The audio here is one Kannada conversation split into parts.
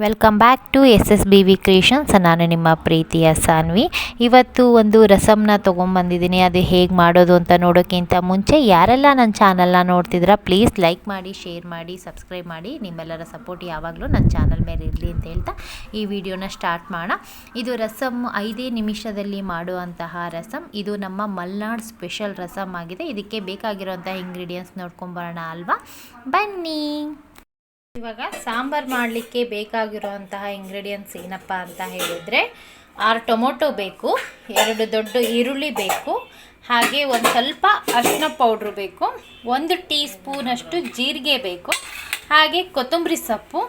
Welcome back to S S B V creations. ನಾನು ನಿಮ್ಮ ಪ್ರೀತಿಯ ಸಾನ್ವಿ. ಇವತ್ತು ಒಂದು ರಸಮ್ನ ತೊಗೊಂಬಂದಿದ್ದೀನಿ. ಅದು ಹೇಗೆ ಮಾಡೋದು ಅಂತ ನೋಡೋಕ್ಕಿಂತ ಮುಂಚೆ ಯಾರೆಲ್ಲ ನನ್ನ ಚಾನಲ್ನ ನೋಡ್ತಿದ್ದೀರಾ ಪ್ಲೀಸ್ ಲೈಕ್ ಮಾಡಿ, ಶೇರ್ ಮಾಡಿ, ಸಬ್ಸ್ಕ್ರೈಬ್ ಮಾಡಿ. ನಿಮ್ಮೆಲ್ಲರ ಸಪೋರ್ಟ್ ಯಾವಾಗಲೂ ನನ್ನ ಚಾನಲ್ ಮೇಲೆ ಇರಲಿ ಅಂತ ಹೇಳ್ತಾ ಈ ವಿಡಿಯೋನ ಸ್ಟಾರ್ಟ್ ಮಾಡೋಣ. ಇದು ರಸಮ್ 5 ನಿಮಿಷದಲ್ಲಿ ಮಾಡುವಂತಹ ರಸಮ್. ಇದು ನಮ್ಮ ಮಲ್ನಾಡ್ ಸ್ಪೆಷಲ್ ರಸಮ್ ಆಗಿದೆ. ಇದಕ್ಕೆ ಬೇಕಾಗಿರುವಂಥ ಇಂಗ್ರೀಡಿಯೆಂಟ್ಸ್ ನೋಡ್ಕೊಂಬರೋಣ ಅಲ್ವಾ, ಬನ್ನಿ. ಇವಾಗ ಸಾಂಬಾರು ಮಾಡಲಿಕ್ಕೆ ಬೇಕಾಗಿರುವಂತಹ ಇಂಗ್ರೀಡಿಯೆಂಟ್ಸ್ ಏನಪ್ಪ ಅಂತ ಹೇಳಿದರೆ 6 ಟೊಮೊಟೊ ಬೇಕು, 2 ದೊಡ್ಡ ಈರುಳ್ಳಿ ಬೇಕು, ಹಾಗೆ ಒಂದು ಸ್ವಲ್ಪ ಅರಿಶಿನ ಪೌಡ್ರು ಬೇಕು, 1 ಟೀ ಸ್ಪೂನಷ್ಟು ಜೀರಿಗೆ ಬೇಕು, ಹಾಗೆ ಕೊತ್ತಂಬರಿ ಸೊಪ್ಪು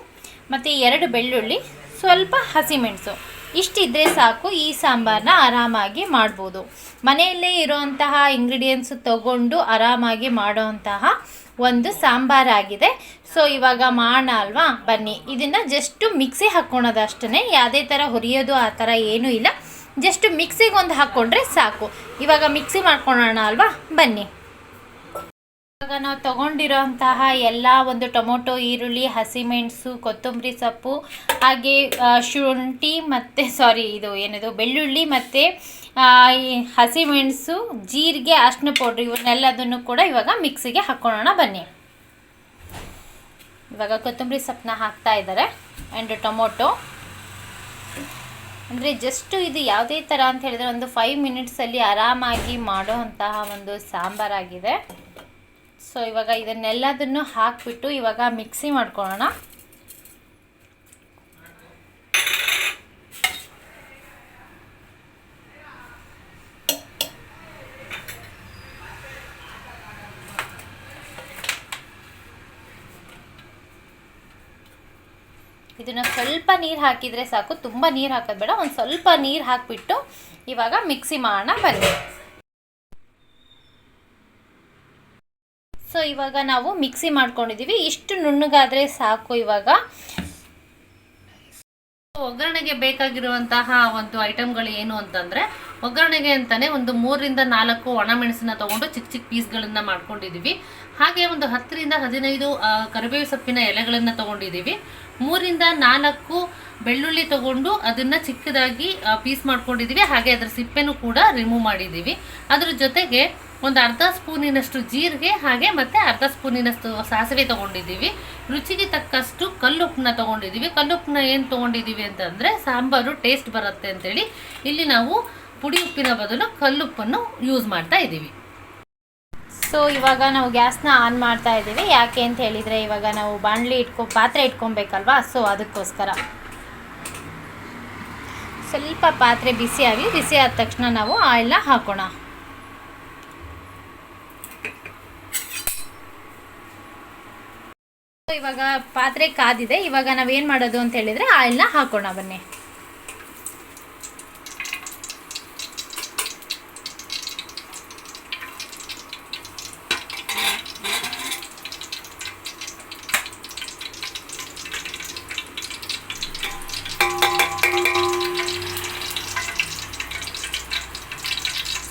ಮತ್ತು 2 ಬೆಳ್ಳುಳ್ಳಿ, ಸ್ವಲ್ಪ ಹಸಿಮೆಣಸು. ಇಷ್ಟಿದ್ರೆ ಸಾಕು. ಈ ಸಾಂಬಾರನ್ನ ಆರಾಮಾಗಿ ಮಾಡ್ಬೋದು. ಮನೆಯಲ್ಲೇ ಇರುವಂತಹ ಇಂಗ್ರೀಡಿಯೆಂಟ್ಸ್ ತಗೊಂಡು ಆರಾಮಾಗಿ ಮಾಡೋವಂತಹ ಒಂದು ಸಾಂಬಾರಾಗಿದೆ. ಸೊ ಇವಾಗ ಮಾಡೋಣ ಅಲ್ವಾ, ಬನ್ನಿ. ಇದನ್ನು ಜಸ್ಟು ಮಿಕ್ಸಿ ಹಾಕ್ಕೊಳೋದು ಅಷ್ಟೇ, ಯಾವುದೇ ಥರ ಹುರಿಯೋದು ಆ ಥರ ಏನೂ ಇಲ್ಲ. ಜಸ್ಟ್ ಮಿಕ್ಸಿಗೆ ಒಂದು ಹಾಕ್ಕೊಂಡ್ರೆ ಸಾಕು. ಇವಾಗ ಮಿಕ್ಸಿ ಮಾಡ್ಕೊಳ್ಳೋಣ ಅಲ್ವಾ, ಬನ್ನಿ. ಇವಾಗ ನಾವು ತೊಗೊಂಡಿರೋಂತಹ ಎಲ್ಲ ಒಂದು ಟೊಮೊಟೊ, ಈರುಳ್ಳಿ, ಹಸಿಮೆಣಸು, ಕೊತ್ತಂಬರಿ ಸೊಪ್ಪು, ಹಾಗೆ ಶುಂಠಿ ಮತ್ತು ಬೆಳ್ಳುಳ್ಳಿ ಮತ್ತು ಹಸಿಮೆಣಸು, ಜೀರಿಗೆ, ಅರಿಶಿನ ಪೌಡ್ರ್ ಇವನ್ನೆಲ್ಲದನ್ನು ಕೂಡ ಇವಾಗ ಮಿಕ್ಸಿಗೆ ಹಾಕ್ಕೊಳ್ಳೋಣ, ಬನ್ನಿ. ಇವಾಗ ಕೊತ್ತಂಬರಿ ಸೊಪ್ಪನ್ನ ಹಾಕ್ತಾ ಇದ್ದಾರೆ ಆ್ಯಂಡ್ ಟೊಮೊಟೊ. ಅಂದರೆ ಜಸ್ಟು ಇದು ಯಾವುದೇ ಥರ ಅಂತ ಹೇಳಿದರೆ ಒಂದು 5 ಮಿನಿಟ್ಸಲ್ಲಿ ಆರಾಮಾಗಿ ಮಾಡೋ ಅಂತಹ ಒಂದು ಸಾಂಬಾರಾಗಿದೆ. ಸೊ ಇವಾಗ ಇದನ್ನೆಲ್ಲದನ್ನು ಹಾಕಿಬಿಟ್ಟು ಇವಾಗ ಮಿಕ್ಸಿ ಮಾಡ್ಕೊಳ್ಳೋಣ. ಇದನ್ನು ಸ್ವಲ್ಪ ನೀರು ಹಾಕಿದರೆ ಸಾಕು, ತುಂಬ ನೀರು ಹಾಕೋದು ಬೇಡ. ಒಂದು ಸ್ವಲ್ಪ ನೀರು ಹಾಕಿಬಿಟ್ಟು ಇವಾಗ ಮಿಕ್ಸಿ ಮಾಡೋಣ, ಬನ್ನಿ. ಸೊ ಇವಾಗ ನಾವು ಮಿಕ್ಸಿ ಮಾಡ್ಕೊಂಡಿದ್ದೀವಿ. ಇಷ್ಟು ನುಣ್ಣಗಾದರೆ ಸಾಕು. ಇವಾಗ ಒಗ್ಗರಣೆಗೆ ಬೇಕಾಗಿರುವಂತಹ ಒಂದು ಐಟಮ್ಗಳು ಏನು ಅಂತಂದರೆ, ಒಗ್ಗರಣೆಗೆ ಅಂತಲೇ ಒಂದು 3 ರಿಂದ 4 ಒಣಮೆಣಸನ್ನ ತೊಗೊಂಡು ಚಿಕ್ಕ ಚಿಕ್ಕ ಪೀಸ್ಗಳನ್ನು ಮಾಡ್ಕೊಂಡಿದ್ದೀವಿ. ಹಾಗೆ ಒಂದು 10 ರಿಂದ 15 ಕರಿಬೇವು ಸೊಪ್ಪಿನ ಎಲೆಗಳನ್ನು ತೊಗೊಂಡಿದ್ದೀವಿ. 3 ರಿಂದ 4 ಬೆಳ್ಳುಳ್ಳಿ ತೊಗೊಂಡು ಅದನ್ನು ಚಿಕ್ಕದಾಗಿ ಪೀಸ್ ಮಾಡ್ಕೊಂಡಿದ್ದೀವಿ. ಹಾಗೆ ಅದರ ಸಿಪ್ಪೆನೂ ಕೂಡ ರಿಮೂವ್ ಮಾಡಿದ್ದೀವಿ. ಅದ್ರ ಜೊತೆಗೆ ಒಂದು ಅರ್ಧ ಸ್ಪೂನಿನಷ್ಟು ಜೀರಿಗೆ, ಹಾಗೆ ಮತ್ತು ಅರ್ಧ ಸ್ಪೂನಿನಷ್ಟು ಸಾಸಿವೆ ತೊಗೊಂಡಿದ್ದೀವಿ. ರುಚಿಗೆ ತಕ್ಕಷ್ಟು ಕಲ್ಲುಪ್ಪನ್ನ ತೊಗೊಂಡಿದ್ದೀವಿ. ಕಲ್ಲುಪ್ಪನ್ನ ಏನು ತೊಗೊಂಡಿದ್ದೀವಿ ಅಂತಂದರೆ ಸಾಂಬಾರು ಟೇಸ್ಟ್ ಬರುತ್ತೆ ಅಂತೇಳಿ ಇಲ್ಲಿ ನಾವು ಪುಡಿ ಉಪ್ಪಿನ ಬದಲು ಕಲ್ಲುಪ್ಪನ್ನು ಯೂಸ್ ಮಾಡ್ತಾ ಇದ್ದೀವಿ. ಸೊ ಇವಾಗ ನಾವು ಗ್ಯಾಸ್ನ ಆನ್ ಮಾಡ್ತಾ ಇದ್ದೀವಿ. ಯಾಕೆ ಅಂತ ಹೇಳಿದರೆ ಇವಾಗ ನಾವು ಪಾತ್ರೆ ಇಟ್ಕೊಬೇಕಲ್ವಾ, ಸೊ ಅದಕ್ಕೋಸ್ಕರ. ಸ್ವಲ್ಪ ಪಾತ್ರೆ ಬಿಸಿ ಆದ ತಕ್ಷಣ ನಾವು ಆಯಿಲ್ನ ಹಾಕೋಣ. ಇವಾಗ ಪಾತ್ರೆ ಕಾದಿದೆ. ಇವಾಗ ನಾವೇನು ಮಾಡೋದು ಅಂತ ಹೇಳಿದರೆ ಆಯಿಲ್ನ ಹಾಕೋಣ, ಬನ್ನಿ.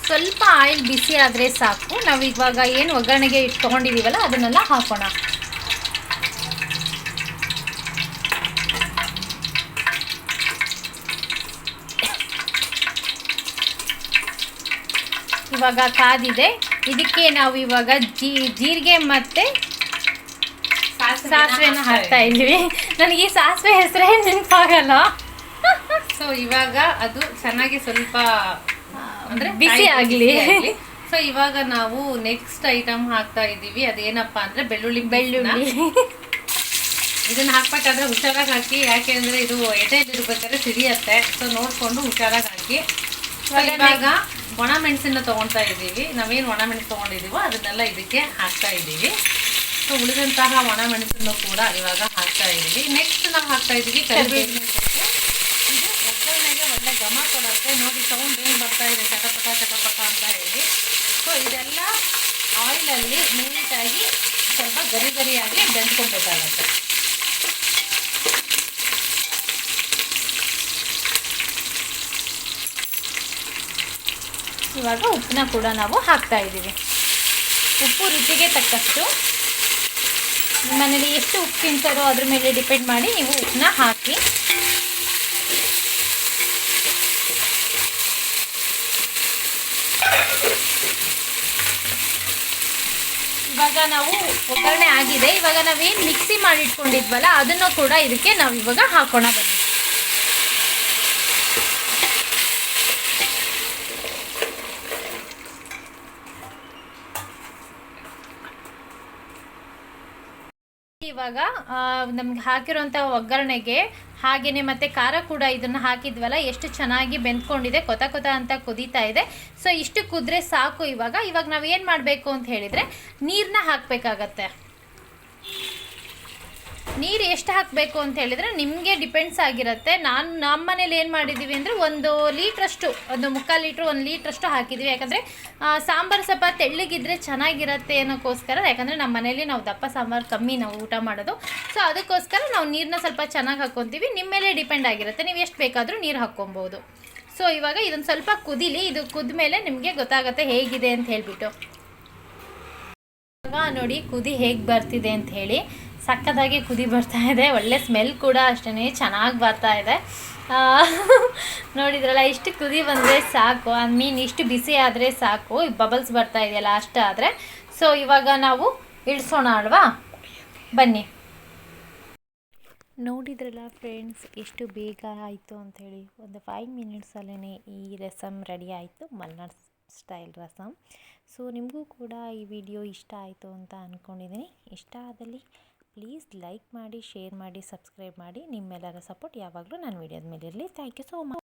ಸ್ವಲ್ಪ ಆಯಿಲ್ ಬಿಸಿ ಆದರೆ ಸಾಕು. ನಾವು ಇವಾಗ ಏನು ಒಗ್ಗರಣೆಗೆ ತೊಗೊಂಡಿದ್ದೀವಲ್ಲ ಅದನ್ನೆಲ್ಲ ಹಾಕೋಣ. ಇವಾಗ ಕಾದಿದೆ. ಇದಕ್ಕೆ ನಾವು ಇವಾಗ ಜೀರಿಗೆ ಮತ್ತು ಸಾಸಿವೆನ ಹಾಕ್ತಾ ಇದ್ದೀವಿ. ನನಗೆ ಈ ಸಾಸಿವೆ ಹೆಸರೇ ನೆನಪಾಗಲ್ಲ. ಸೊ ಇವಾಗ ಅದು ಚೆನ್ನಾಗಿ ಸ್ವಲ್ಪ ಅಂದರೆ ಬಿಸಿ ಆಗಲಿ. ಸೊ ಇವಾಗ ನಾವು ನೆಕ್ಸ್ಟ್ ಐಟಮ್ ಹಾಕ್ತಾ ಇದ್ದೀವಿ. ಅದೇನಪ್ಪ ಅಂದರೆ ಬೆಳ್ಳುಳ್ಳಿ. ಇದನ್ನು ಹಾಕ್ಬೇಕಾದ್ರೆ ಹುಷಾರಾಗಿ ಹಾಕಿ, ಯಾಕೆ ಅಂದರೆ ಇದು ಎಣ್ಣೆಲಿರ್ಬೇಕಾದ್ರೆ ಸಿಡಿಯತ್ತೆ. ಸೊ ನೋಡಿಕೊಂಡು ಹುಷಾರಾಗಿ ಹಾಕಿ. ಇವಾಗ ಒಣ ಮೆಣಸನ್ನ ತೊಗೊಳ್ತಾ ಇದ್ದೀವಿ. ನಾವೇನು ಒಣ ಮೆಣಸು ತೊಗೊಂಡಿದ್ದೀವೋ ಅದನ್ನೆಲ್ಲ ಇದಕ್ಕೆ ಹಾಕ್ತಾ ಇದ್ದೀವಿ. ಸೊ ಉಳಿದಂತಹ ಒಣ ಮೆಣಸನ್ನು ಕೂಡ ಇವಾಗ ಹಾಕ್ತಾ ಇದ್ದೀವಿ. ನೆಕ್ಸ್ಟ್ ನಾವು ಹಾಕ್ತಾ ಇದ್ದೀವಿ ಕರಿಬೇವಿನ ಸೊಪ್ಪು. ಇದು ಒಗ್ಗರಣೆಗೆ ಒಳ್ಳೆ ಘಮ ಕೊಡುತ್ತೆ. ನೋಡಿ ಸೌಂಡ್ ಏನು ಬರ್ತಾ ಇದೆ, ಚಟಪಟ ಅಂತ ಹೇಳಿ. ಸೊ ಇದೆಲ್ಲ ಆಯಿಲಲ್ಲಿ ನೀಟಾಗಿ ಸ್ವಲ್ಪ ಗರಿಯಾಗಿ ಬೆಂದ್ಕೊಬೇಕಾಗತ್ತೆ. ಇವಾಗ ಉಪ್ಪನ್ನ ಕೂಡ ನಾವು ಹಾಕ್ತಾ ಇದ್ದೀವಿ. ಉಪ್ಪು ರುಚಿಗೆ ತಕ್ಕಷ್ಟು. ನಿಮ್ಮ ಮನೇಲಿ ಎಷ್ಟು ಉಪ್ಪು ತಿಂತಾರೋ ಅದ್ರ ಮೇಲೆ ಡಿಪೆಂಡ್ ಮಾಡಿ ನೀವು ಉಪ್ಪನ್ನ ಹಾಕಿ. ಇವಾಗ ನಾವು ಒಗ್ಗರಣೆ ಆಗಿದೆ. ಇವಾಗ ನಾವೇನು ಮಿಕ್ಸಿ ಮಾಡಿಟ್ಕೊಂಡಿದ್ವಲ್ಲ ಅದನ್ನು ಕೂಡ ಇದಕ್ಕೆ ನಾವು ಇವಾಗ ಹಾಕೋಣ ಬನ್ನಿ. ಇವಾಗ ನಮ್ಗೆ ಹಾಕಿರೋಂಥ ಒಗ್ಗರಣೆಗೆ ಹಾಗೆಯೇ ಮತ್ತು ಖಾರ ಕೂಡ ಇದನ್ನು ಹಾಕಿದ್ವಲ್ಲ ಎಷ್ಟು ಚೆನ್ನಾಗಿ ಬೆಂದ್ಕೊಂಡಿದೆ, ಕೊತ ಕೊತ ಅಂತ ಕುದೀತಾ ಇದೆ. ಸೊ ಇಷ್ಟು ಕುದ್ರೆ ಸಾಕು. ಇವಾಗ ನಾವು ಏನು ಮಾಡಬೇಕು ಅಂತ ಹೇಳಿದರೆ ನೀರನ್ನ ಹಾಕಬೇಕಾಗತ್ತೆ. ನೀರು ಎಷ್ಟು ಹಾಕಬೇಕು ಅಂತ ಹೇಳಿದರೆ ನಿಮಗೆ ಡಿಪೆಂಡ್ಸ್ ಆಗಿರುತ್ತೆ. ನಮ್ಮ ಮನೇಲಿ ಏನು ಮಾಡಿದ್ದೀವಿ ಅಂದರೆ 1 ಲೀಟ್ರಷ್ಟು, 1/4 ಲೀಟ್ರ್ 1 ಲೀಟ್ರಷ್ಟು ಹಾಕಿದ್ವಿ. ಯಾಕಂದರೆ ಸಾಂಬಾರು ಸ್ವಲ್ಪ ತೆಳ್ಳಗಿದ್ರೆ ಚೆನ್ನಾಗಿರುತ್ತೆ ಅನ್ನೋಕ್ಕೋಸ್ಕರ. ಯಾಕಂದರೆ ನಮ್ಮ ಮನೇಲಿ ನಾವು ದಪ್ಪ ಸಾಂಬಾರು ಕಮ್ಮಿ ನಾವು ಊಟ ಮಾಡೋದು. ಸೊ ಅದಕ್ಕೋಸ್ಕರ ನಾವು ನೀರನ್ನ ಸ್ವಲ್ಪ ಚೆನ್ನಾಗಿ ಹಾಕ್ಕೊತೀವಿ. ನಿಮ್ಮ ಮೇಲೆ ಡಿಪೆಂಡ್ ಆಗಿರುತ್ತೆ, ನೀವು ಎಷ್ಟು ಬೇಕಾದರೂ ನೀರು ಹಾಕ್ಕೊಬೋದು. ಸೊ ಇವಾಗ ಇದೊಂದು ಸ್ವಲ್ಪ ಕುದೀಲಿ. ಇದು ಕುದ್ದ ಮೇಲೆ ನಿಮಗೆ ಗೊತ್ತಾಗುತ್ತೆ ಹೇಗಿದೆ ಅಂತ ಹೇಳಿಬಿಟ್ಟು. ಇವಾಗ ನೋಡಿ ಕುದಿ ಹೇಗೆ ಬರ್ತಿದೆ ಅಂತ ಹೇಳಿ. ಸಕ್ಕತ್ತಾಗಿ ಕುದಿ ಬರ್ತಾ ಇದೆ. ಒಳ್ಳೆ ಸ್ಮೆಲ್ ಕೂಡ ಅಷ್ಟೇ ಚೆನ್ನಾಗಿ ಬರ್ತಾ ಇದೆ. ನೋಡಿದ್ರಲ್ಲ, ಇಷ್ಟು ಕುದಿ ಬಂದರೆ ಸಾಕು. ಮೀನು ಇಷ್ಟು ಬಿಸಿ ಆದರೆ ಸಾಕು. ಬಬಲ್ಸ್ ಬರ್ತಾ ಇದೆಯಲ್ಲ ಅಷ್ಟಾದರೆ. ಸೊ ಇವಾಗ ನಾವು ಇಳಿಸೋಣ ಅಲ್ವಾ, ಬನ್ನಿ. ನೋಡಿದ್ರಲ್ಲ ಫ್ರೆಂಡ್ಸ್, ಎಷ್ಟು ಬೇಗ ಆಯಿತು ಅಂಥೇಳಿ. ಒಂದು 5 ಮಿನಿಟ್ಸಲ್ಲೇ ಈ ರಸಮ್ ರೆಡಿ ಆಯಿತು, ಮಲ್ನಾಡ್ ಸ್ಟೈಲ್ ರಸಮ್. ಸೊ ನಿಮಗೂ ಕೂಡ ಈ ವಿಡಿಯೋ ಇಷ್ಟ ಆಯಿತು ಅಂತ ಅಂದ್ಕೊಂಡಿದ್ದೀನಿ. ಇಷ್ಟ ಆದಲ್ಲಿ ಪ್ಲೀಸ್ ಲೈಕ್ ಮಾಡಿ, ಶೇರ್ ಮಾಡಿ, ಸಬ್ಸ್ಕ್ರೈಬ್ ಮಾಡಿ. ನಿಮ್ಮೆಲ್ಲರ ಸಪೋರ್ಟ್ ಯಾವಾಗಲೂ ನನ್ನ ವಿಡಿಯೋದ ಮೇಲೆ ಇರಲಿ. Thank you so much.